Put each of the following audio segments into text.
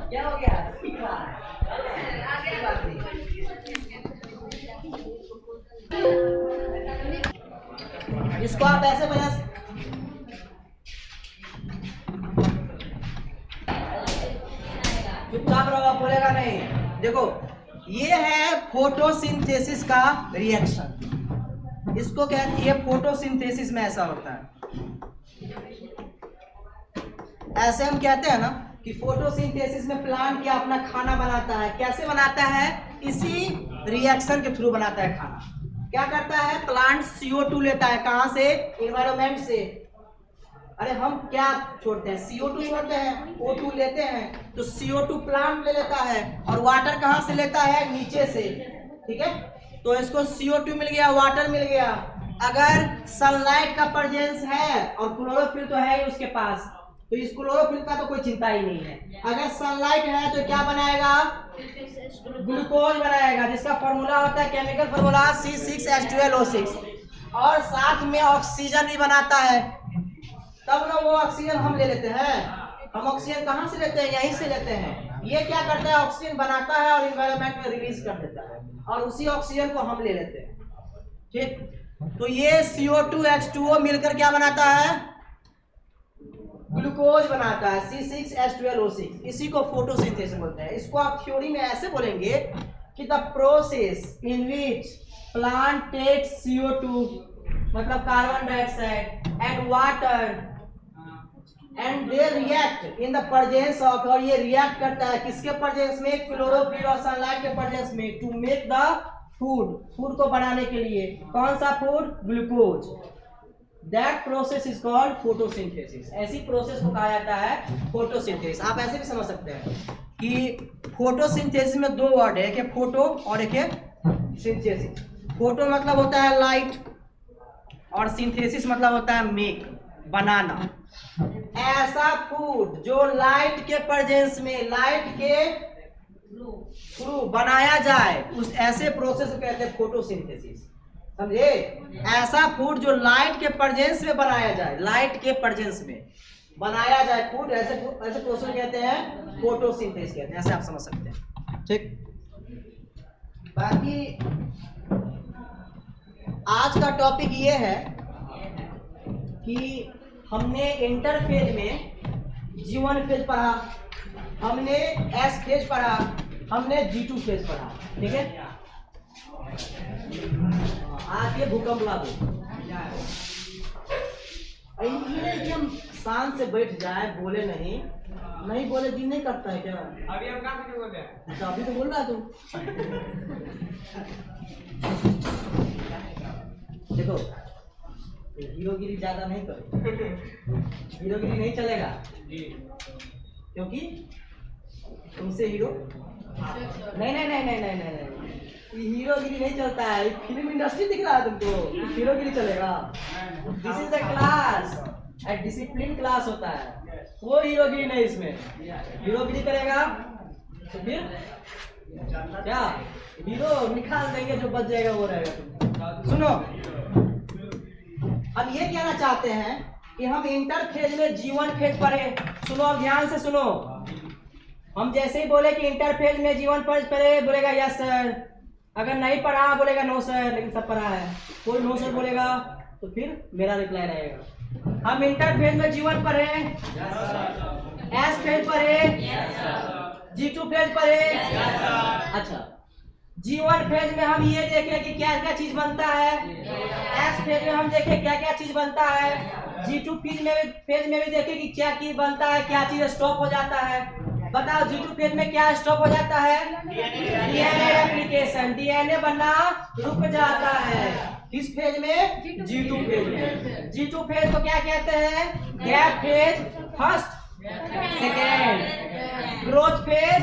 क्या हो गया? सीख रहा है, आगे बात नहीं। इसको आप ऐसे बना, चुपचाप रहो, आप बोलेगा नहीं। देखो ये है फोटोसिंथेसिस का रिएक्शन, इसको कहते हैं फोटोसिंथेसिस में ऐसा होता है। ऐसे हम कहते हैं ना कि फोटोसिंथेसिस में प्लांट क्या अपना खाना बनाता है। कैसे बनाता है? इसी रिएक्शन के थ्रू बनाता है खाना। क्या करता है? प्लांट CO2 लेता है, कहां से? एनवायरमेंट से। अरे हम क्या छोड़ते हैं? CO2 छोड़ते हैं, O2 लेते हैं। तो CO2 प्लांट ले लेता है, और वाटर कहां से लेता है? नीचे से। ठीक है, तो इसको CO2 मिल गया, वाटर मिल गया। अगर सनलाइट का प्रेजेंस है, और क्लोरोफिल तो है ही उसके पास, तो इस क्लोरोफिल का तो कोई चिंता ही नहीं है। अगर सनलाइट है तो क्या बनाएगा? ग्लूकोज बनाएगा, जिसका फॉर्मूला होता है, केमिकल फॉर्मूला C6H12O6। और साथ में ऑक्सीजन भी बनाता है, तब ना वो ऑक्सीजन हम ले लेते हैं। हम ऑक्सीजन कहां से लेते हैं? यहीं से लेते हैं। ये क्या करता है? ऑक्सीजन बनाता है और एनवायरनमेंट में रिलीज कर देता है, और उसी ऑक्सीजन को हम ले लेते हैं। ठीक, तो ये CO2 H2O मिलकर क्या बनाता है? ग्लूकोज बनाता है, C6H12O6। इसी को फोटोसिंथेसिस बोलते हैं। इसको आप थ्योरी में ऐसे बोलेंगे कि the process in which plant takes CO2 मतलब carbon dioxide and water and they react in the presence of, और ये रिएक्ट करता है किसके प्रेजेंस में? क्लोरोफिल और सनलाइट के प्रेजेंस में, to make the food, food को बनाने के लिए। कौन सा food? Glucose. That process is called photosynthesis. ऐसी प्रोसेस को कहा जाता है फोटोसिंथेसिस। आप ऐसे भी समझ सकते हैं कि फोटोसिंथेसिस में दो वर्ड है, एक है फोटो और एक है सिंथेसिस। फोटो मतलब होता है लाइट, और सिंथेसिस मतलब होता है मेक, बनाना। ऐसा फूड जो लाइट के प्रेजेंस में, लाइट के थ्रू बनाया जाए, उस ऐसे प्रोसेस को कहते हैं फोटोसिंथेसिस। समझे? ऐसा फूड जो लाइट के प्रेजेंस में बनाया जाए, लाइट के प्रेजेंस में बनाया जाए फूड, ऐसे ऐसे प्रोसेस कहते हैं फोटोसिंथेसिस कहते हैं। ऐसे आप समझ सकते हैं। ठीक, बाकी आज का टॉपिक ये है कि हमने इंटर फेज में G1 फेज पढ़ा, हमने S फेज पढ़ा, हमने G2 फेज पढ़ा। ठीक है, आज ये भूकंप लागू। ये कि हम शांत से बैठ जाए, बोले नहीं, नहीं बोले दिन नहीं करता है क्या? अभी हम कहाँ से बोल रहे हैं? तो अभी तो बोल रहा तू। देखो हीरोगिरी ज्यादा नहीं करो, हीरोगिरी नहीं चलेगा क्योंकि तुमसे हीरो नहीं नहीं नहीं नहीं नहीं नहीं, हीरोगिरी नहीं चलता है। फिल्म इंडस्ट्री दिख रहा है तुमको, हीरोगिरी चलेगा? This is the class, discipline class होता है, वो हीरोगिरी नहीं। इसमें हीरोगिरी करेगा तो फिर क्या? हीरो निकाल देंगे, जो बच जाएगा वो रहेगा। सुनो, हम ये कहना चाहते हैं कि हम इंटर फेज में G1 फेज पढ़े। सुनो, अब ध्यान से सुनो। हम जैसे ही बोले कि इंटर फेज में G1 फेज पढ़े, बोलेगा यस सर। अगर नहीं पढ़ा बोलेगा नो सर, लेकिन सब पढ़ा है। कोई नो सर बोलेगा तो फिर मेरा रिप्लाई रहेगा। हम इंटर फेज में G1 पढ़े, S फेज पढ़े, G2 फेज पढ़े। अच्छा, G1 फेज में हम ये देखें कि क्या क्या चीज बनता है, S फेज में हम देखें क्या क्या चीज बनता है, G2 फेज में भी देखें कि क्या चीज बनता है, क्या चीज स्टॉप हो जाता है। बताओ G2 फेज में क्या स्टॉप हो जाता है? DNA रेप्लिकेशन, DNA बनना रुक जाता है। किस फेज में? G2 फेज में। G2 फेज को क्या कहते हैं? Gap phase first, second, growth phase.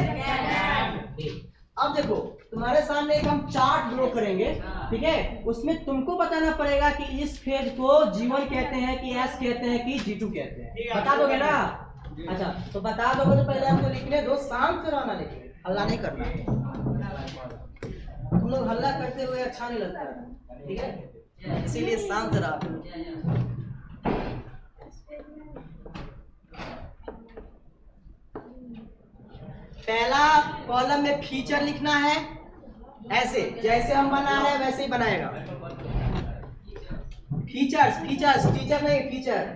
अब देखो तुम्हारे सामने एक हम चार्ट ड्रॉ करेंगे, ठीक है? उसमें तुमको बताना पड़ेगा कि इस फेज को G1 कहते हैं कि S कहते हैं कि G2 कहते हैं। बता दोगे ना? अच्छा, तो बता दोगे तो पहले हमको लिखने दो, शांत से रहना, लिखने हल्ला नहीं करना। तुम लोग हल्ला करते हुए अच्छा नहीं लगता है, ठीक है? इसीलिए शांत से रहो। पहला कॉलम में फीचर लिखना है, ऐसे जैसे हम बना रहे हैं वैसे ही बनाएगा। फीचर्स, फीचर्स, टीचर नहीं, फीचर।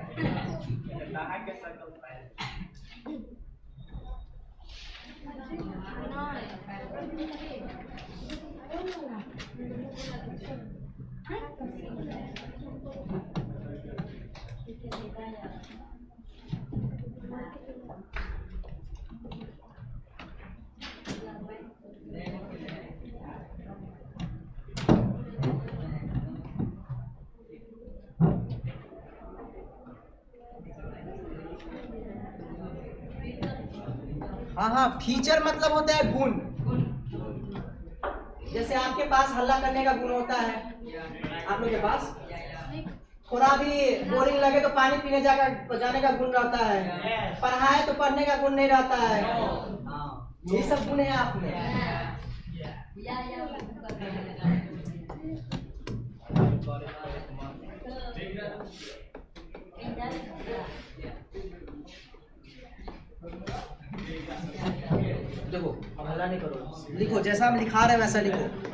हाँ हाँ, फीचर मतलब होता है गुण। जैसे आपके पास हल्ला करने का गुण होता है, आप लोग के पास थोड़ा भी बोरिंग लगे तो पानी पीने जाने का गुण रहता है, पढ़ाए तो पढ़ने का गुण नहीं रहता है। ये सब गुण है आप में। देखो अब हल्ला नहीं करो, लिखो जैसा हम लिखा रहे हैं वैसा लिखो।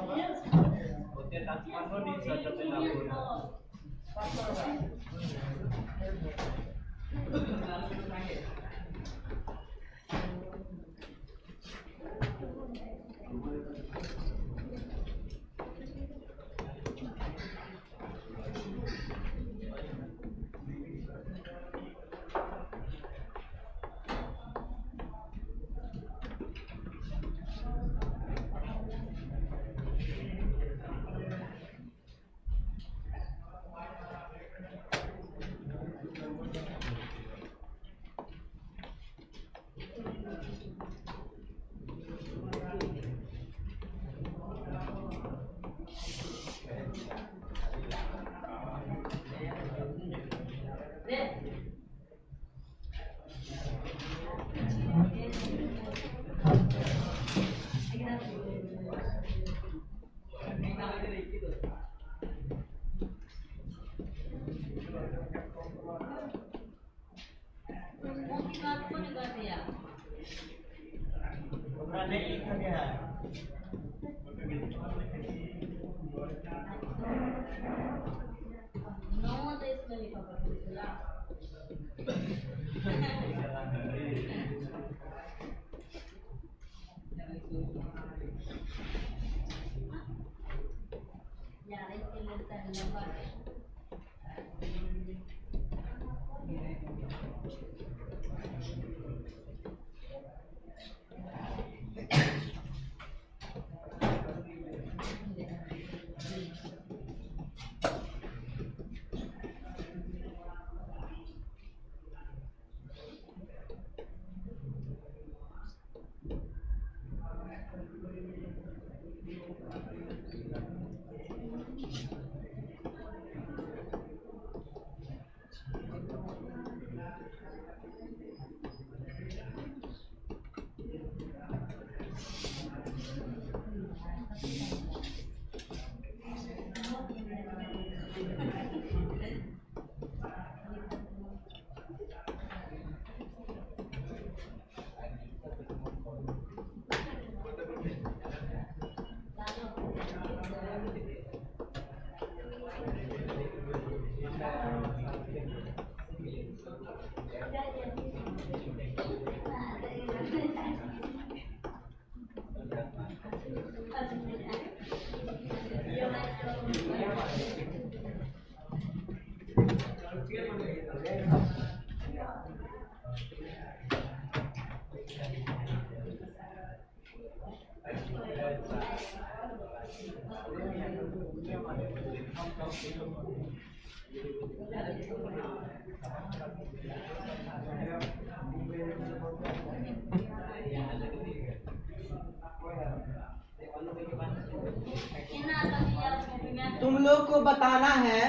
तुम लोग को बताना है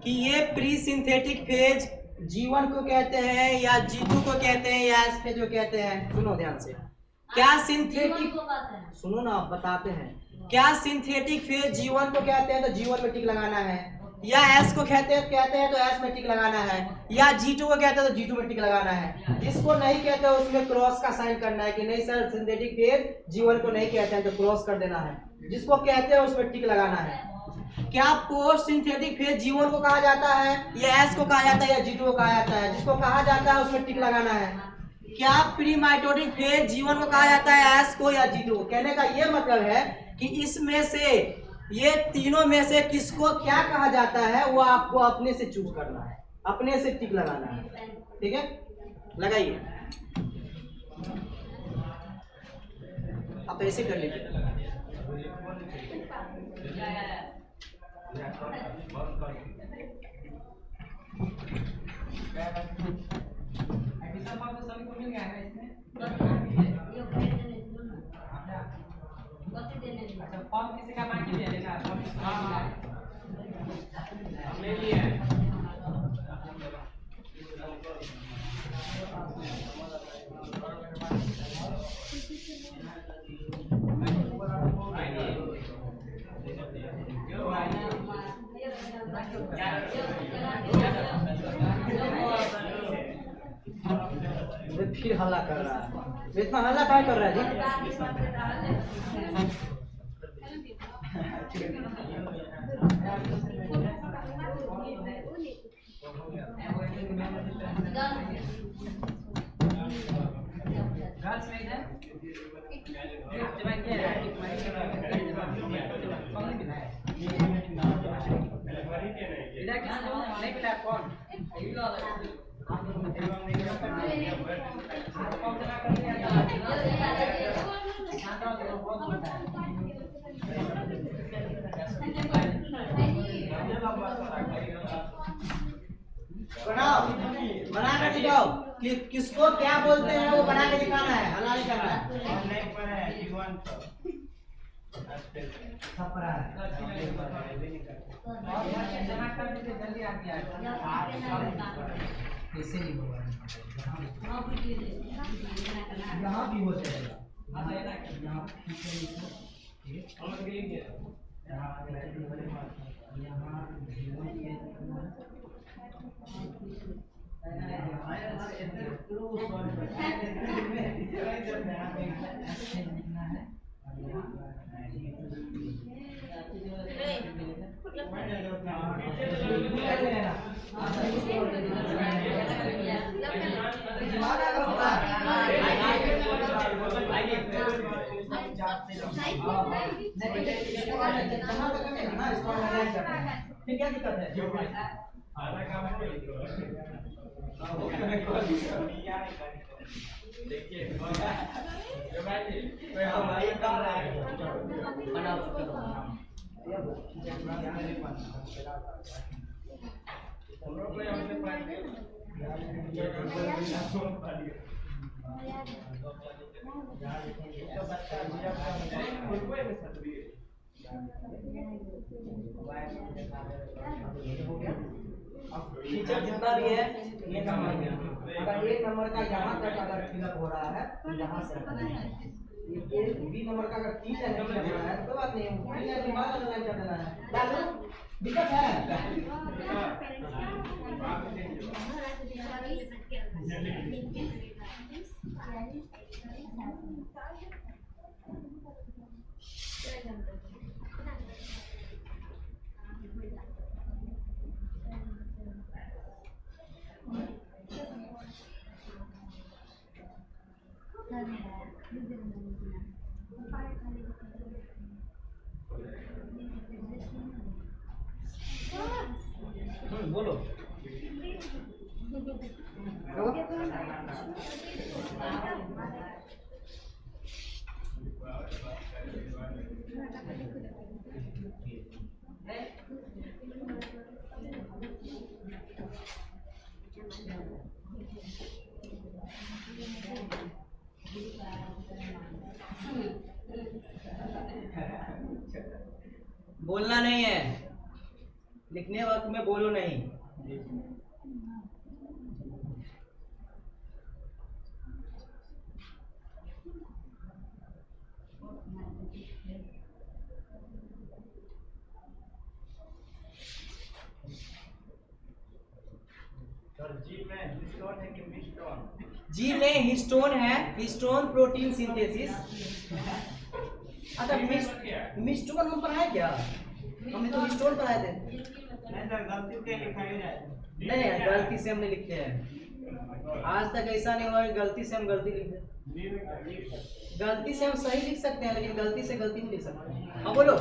कि ये प्री सिंथेटिक फेज G1 को कहते हैं या G2 को कहते हैं या एस फेज को कहते हैं। सुनो ध्यान से, क्या सिंथेटिक, सुनो ना बताते हैं, क्या सिंथेटिक फेज G1 को कहते हैं तो G1 में टिक लगाना है, या एस को कहते हैं तो एस में टिक लगाना है, या G2 को कहते हैं तो G2 में टिक लगाना है। जिसको नहीं कहते उसमें क्रॉस का साइन करना है कि नहीं सर सिंथेटिक फेज G1 को नहीं कहते हैं तो क्रॉस कर देना है, जिसको कहते हैं उसमें टिक लगाना है। क्या पोस्ट सिंथेटिक फेज G1 को कहा जाता है, या एस को कहा जाता है, या G2 को कहा जाता है? जिसको कहा जाता है उसमें टिक लगाना है। क्या प्री माइटोटिक फेज G1 को कहा जाता है, एस को या G2 को? कहने का ये मतलब है कि इसमें से ये तीनों में से किसको क्या कहा जाता है वो आपको अपने से चूज करना है, अपने से टिक लगाना है। ठीक है, लगाइए। आप ऐसे कर लीजिए। फॉर्म किसी का बाकी है लेना, फॉर्म ले लिया है। फिर हल्ला कर रहा है, इतना हल्ला क्या कर रहा है बनाओ, बना कर दिखाओ कि किसको क्या बोलते हैं वो बना के दिखाना है, हल्ला नहीं करना है। यहाँ भी हो जाएगा, फिर क्या दिक्कत है? देखिए फीचर जितना भी है ये नंबर है। अगर एक नंबर का यहाँ तक अगर फिलअप हो रहा है तो यहाँ से बी नंबर का अगर 3 लाइन फिलअप हो रहा है तो बात नहीं, 3 लाइन के बाद लाइन कर देना है। डालो, दिक्कत है। बोलो बोलना नहीं है, लिखने वक्त में बोलो नहीं। जी में हिस्टोन है, हिस्टोन प्रोटीन सिंथेसिस। अच्छा हिस्टोन हम पढ़ाए क्या? हमने तो हिस्टोन पढ़ाए थे। नहीं गलती से हमने लिखते हैं, आज तक ऐसा नहीं हुआ कि गलती से हम गलती लिखते हैं। गलती से हम सही लिख सकते हैं लेकिन गलती से गलती नहीं लिख सकते। अब बोलो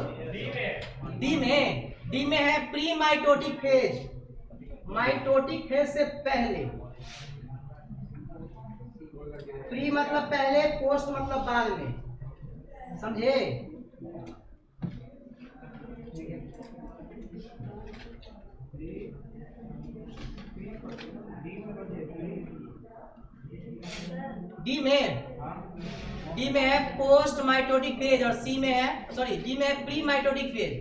डी में है pre mitotic phase, mitotic phase से पहले। प्री मतलब पहले, पोस्ट मतलब बाद में, समझे? डी में है पोस्ट माइटोटिक फेज और सी में है, सॉरी डी में है प्री माइटोटिक फेज।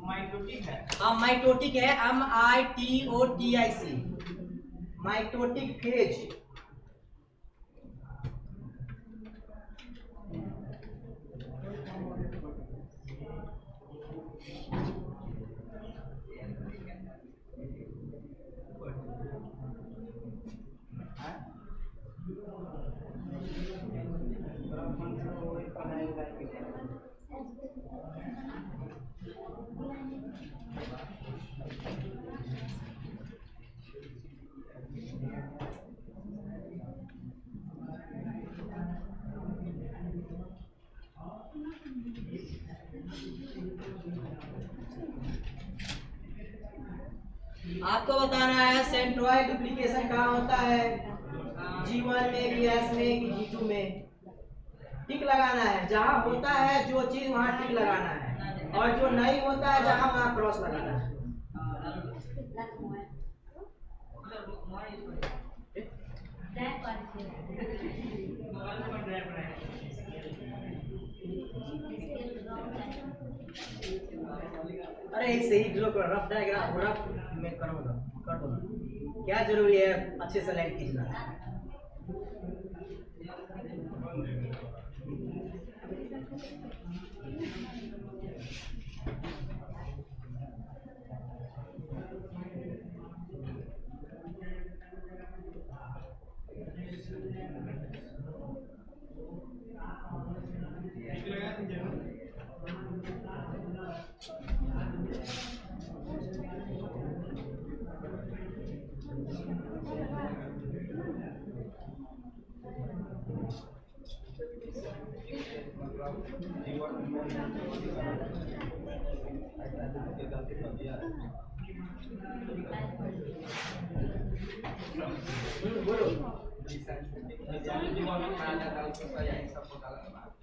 माइटोटिक है, हाँ माइटोटिक है, MITOTIC, माइटोटिक फेज। आपको बताना है सेंट्रोइड डुप्लीकेशन कहाँ होता है, G1 में, GS में कि G2 में। टिक लगाना है, जहाँ होता है जो चीज वहाँ टिक लगाना है, और जो नहीं होता है जहाँ वहाँ क्रॉस लगाना है। अरे एक सही ड्रॉ करो, रफ डायग्राम रफ में करूँगा, कर दो। क्या जरूरी है अच्छे से लाइन खींचना।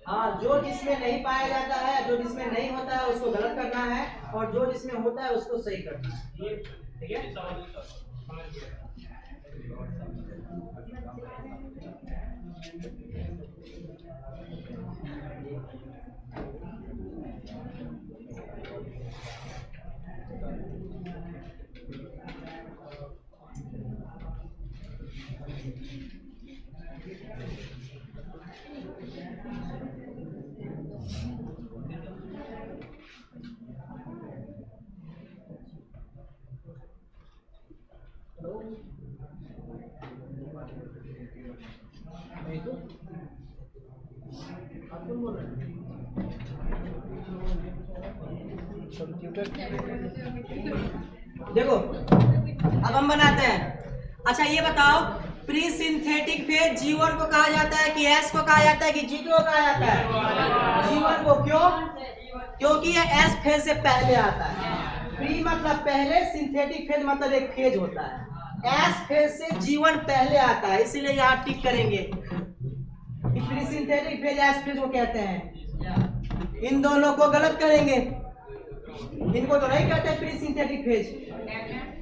हाँ, जो जिसमें नहीं पाया जाता है, जो जिसमें नहीं होता है उसको गलत करना है, और जो जिसमें होता है उसको सही करना है। ठीक है? देखो अब हम बनाते हैं। अच्छा ये बताओ, प्री सिंथेटिक फेज G1 को कहा जाता है कि S को कहा जाता है कि G2 को कहा जाता है? G1 को। क्यों? क्योंकि ये S फेज से पहले आता है। प्री मतलब पहले, सिंथेटिक फेज मतलब एक फेज होता है। S फेज से G1 पहले आता है, इसीलिए यहाँ टिक करेंगे कि pre synthetic phase S phase को कहते हैं। इन दोनों को गलत करेंगे, इनको तो नहीं कहते प्री सिंथेटिक फेज।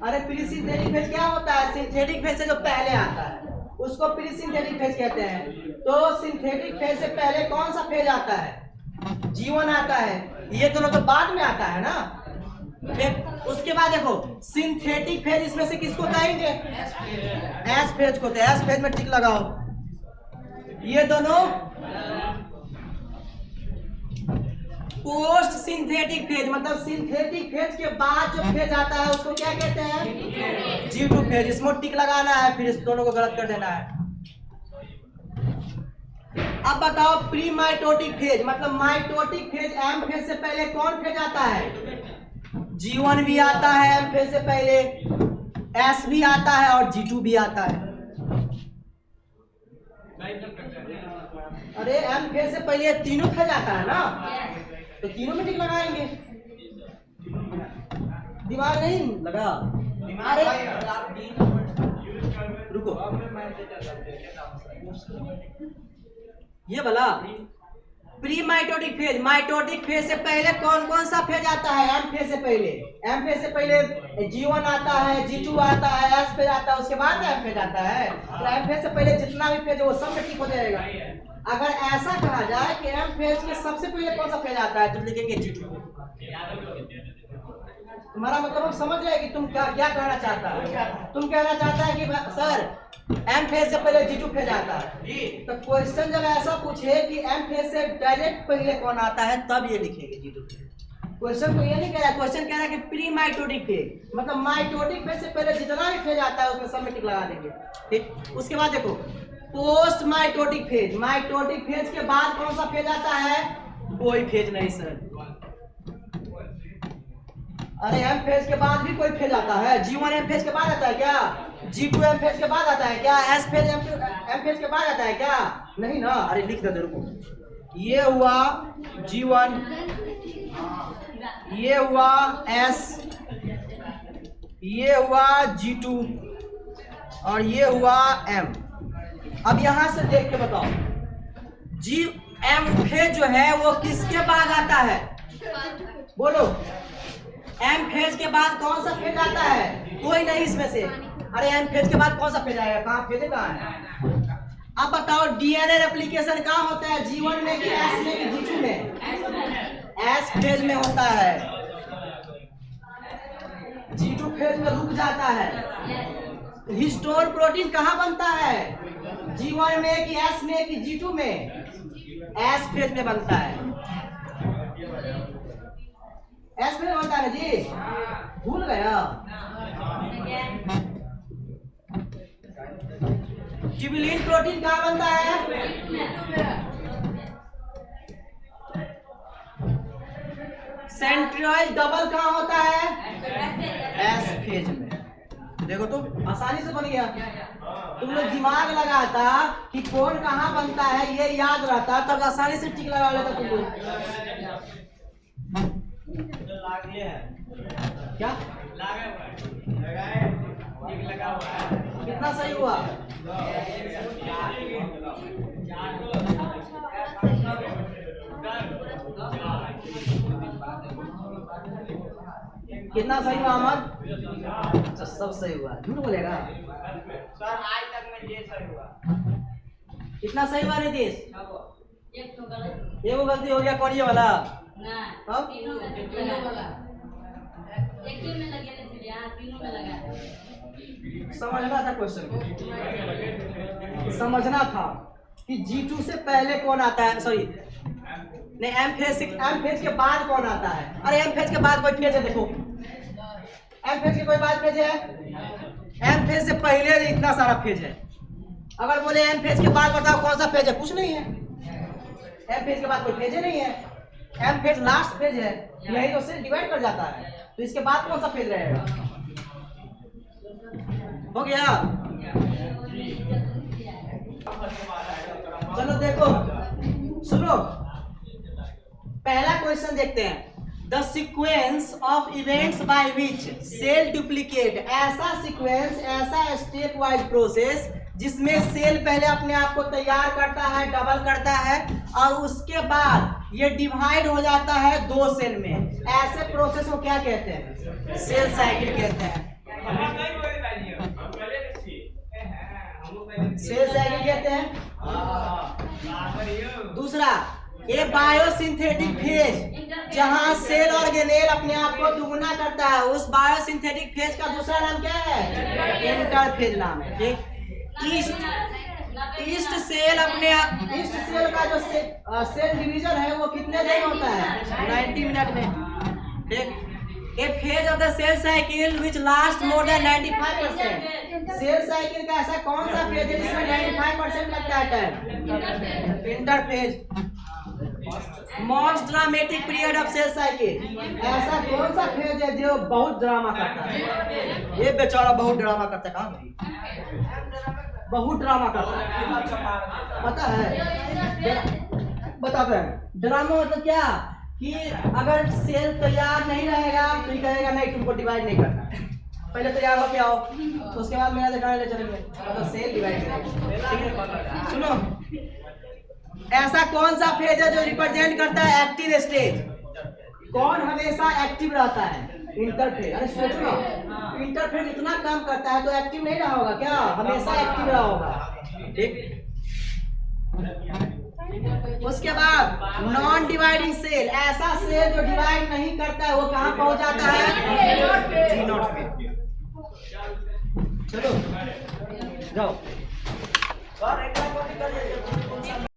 अरे प्री सिंथेटिक फेज क्या होता है? सिंथेटिक फेज से जो पहले आता है उसको प्री सिंथेटिक फेज कहते हैं। तो सिंथेटिक फेज से पहले कौन सा फेज आता है? G1 आता है। ये दोनों तो बाद में आता है ना। फिर उसके बाद देखो सिंथेटिक फेज, इसमें से किसको कहेंगे? S फेज को। तो S फेज में टिक लगाओ। ये दोनों पोस्ट सिंथेटिक फेज, मतलब सिंथेटिक फेज के बाद जो फेज आता है उसको क्या कहते हैं? G2 phase. इसमें टिक लगाना है, फिर इस दोनों को गलत कर देना है। अब बताओ प्री माइटोटिक फेज मतलब माइटोटिक फेज एम फेज से पहले कौन फेज आता है? G1 भी आता है एम फेज से पहले, S भी आता है और G2 भी आता है। अरे एम फेज से पहले तीनों फेज आता है ना, तो तीनों में टिक लगाएंगे। दिमाग नहीं लगा? अरे रुको, ये वाला pre mitotic phase, mitotic phase से पहले कौन कौन सा फेज आता है? एम फेज से पहले, एम फेज से पहले G1 आता है, G2 आता है, S फेज आता है, उसके बाद एम फेज आता है। तो एम फेज से पहले जितना भी फेज है वो सब में ठीक हो जाएगा। अगर ऐसा कहा जाए कि एम फेज के सबसे पहले कौन सा फेज आता है, तो लिखेंगे G2। तुम्हारा मतलब हम समझ रहे हैं कि तुम क्या कहना चाहता है। तुम कहना चाहता है कि सर एम फेज से पहले G2 फेज आता है, तो क्वेश्चन जब ऐसा पूछे कि एम फेज से डायरेक्ट पहले कौन आता है, तब ये लिखेंगे G2 फेज। क्वेश्चन तो ये नहीं कह रहा है, क्वेश्चन कह रहा है कि प्री माइटोटिक फेज मतलब माइटोटिक फेज से पहले जितना भी फेज आता है उसमें सब में टिक लगा देंगे। ठीक, उसके बाद देखो post mitotic phase, mitotic phase के बाद कौन सा फेज आता है? कोई फेज नहीं सर। अरे एम फेज के बाद भी कोई फेज आता है? G1 एम फेज के बाद आता है क्या? G2 एम फेज के बाद आता है क्या? S फेज एम फेज के बाद आता है क्या? नहीं ना। अरे लिख दे रुको, ये हुआ G1, ये हुआ S, ये हुआ G2 और ये हुआ M। अब यहां से देख के बताओ जी एम फेज जो है वो किसके बाद आता है? बोलो, एम फेज के बाद कौन सा फेज आता है? कोई नहीं इसमें से। अरे एम फेज के बाद कौन सा फेज आएगा? कहाँ फेज कहाँ है? अब बताओ डीएनए रेप्लिकेशन कहाँ होता है? G1 में कि S में कि G2 में? S फेज में होता है। G2 फेज में रुक जाता है। हिस्टोन प्रोटीन कहाँ बनता है? G1 में कि S में कि G2 में? S फेज में बनता है। S फेज में बनता है ना जी, भूल गया? ट्यूबुलिन प्रोटीन कहाँ बनता है? सेंट्रियोइड डबल कहाँ होता है? S फेज में। देखो तो आसानी से बन गया। तुम लोग दिमाग लगाता कि कौन कहाँ बनता है ये याद रहता तब आसानी से टिक लगा लेता तुम लोग। क्या कितना सही हुआ? कितना सही हुआ अहमद? अच्छा सब सही हुआ, झूठ बोलेगा सर? आज तक में ये सही हुआ। कितना सही हुआ नीतीश? एगो गलती हो गया, कौन ये वाला? समझना था क्वेश्चन को, समझना था कि G2 से पहले कौन आता है, सॉरी नहीं एम फेज के बाद कौन आता है? अरे एम फेज के बाद कोई फेज है? देखो एम फेज के कोई बाद फेज है? एम फेज से पहले इतना सारा फेज है। अगर बोले एम फेज के बाद बताओ कौन सा फेज है? कुछ नहीं है। एम फेज के बाद कोई फेज ही नहीं है। एम फेज लास्ट फेज है, यही तो सेल डिवाइड कर जाता है, तो इसके बाद कौन सा फेज रहेगा? हो गया? चलो देखो सुनो, पहला क्वेश्चन देखते हैं। The sequence of events by which cell duplicate, ऐसा सीक्वेंस, ऐसा स्टेप वाइज प्रोसेस जिसमें सेल पहले अपने आप को तैयार करता है, डबल करता है और उसके बाद ये डिवाइड हो जाता है दो सेल में। ऐसे प्रोसेस को क्या कहते हैं? सेल साइकिल कहते हैं। सेल साइकिल कहते हैं। दूसरा, ये बायोसिंथेटिक फेज जहां सेल ऑर्गेनेल अपने आप को दुगुना करता है, उस बायोसिंथेटिक फेज का दूसरा नाम क्या है? इंटरफेज नाम है। ठीक, ईस्ट सेल अपने ईस्ट सेल का जो सेल डिवीजन है वो कितने देर में होता है? 90 मिनट में। ठीक, A phase of the cell cycle which lasts more than 95%. Cell cycle का ऐसा कौन सा फेज है जिसमें 95% लगता है time? Interphase. Most dramatic period of cell cycle, ऐसा कौन सा फेज है जो बहुत ड्रामा करता है? ये बेचारा बहुत ड्रामा करता है। कहाँ गई? बहुत ड्रामा करता है, पता है? बताते हैं ड्रामा मतलब क्या कि अगर सेल तैयार नहीं रहेगा तो ये कहेगा नहीं तुमको डिवाइड नहीं करना, पहले तैयार होके आओ, तो उसके बाद मेरा दिखाने ले चलेंगे, मतलब सेल डिवाइड करेंगे। सुनो, ऐसा कौन सा फेज है जो रिप्रेजेंट करता है एक्टिव स्टेज? कौन हमेशा एक्टिव रहता है? इंटरफेज। अरे सोचो, इंटरफेज इतना काम करता है तो एक्टिव नहीं रहा होगा क्या? हमेशा एक्टिव रहा होगा, ठीक। उसके बाद नॉन डिवाइडिंग सेल, ऐसा सेल जो डिवाइड नहीं करता है वो कहाँ पहुंच जाता है? जी नॉट पे। चलो जाओ।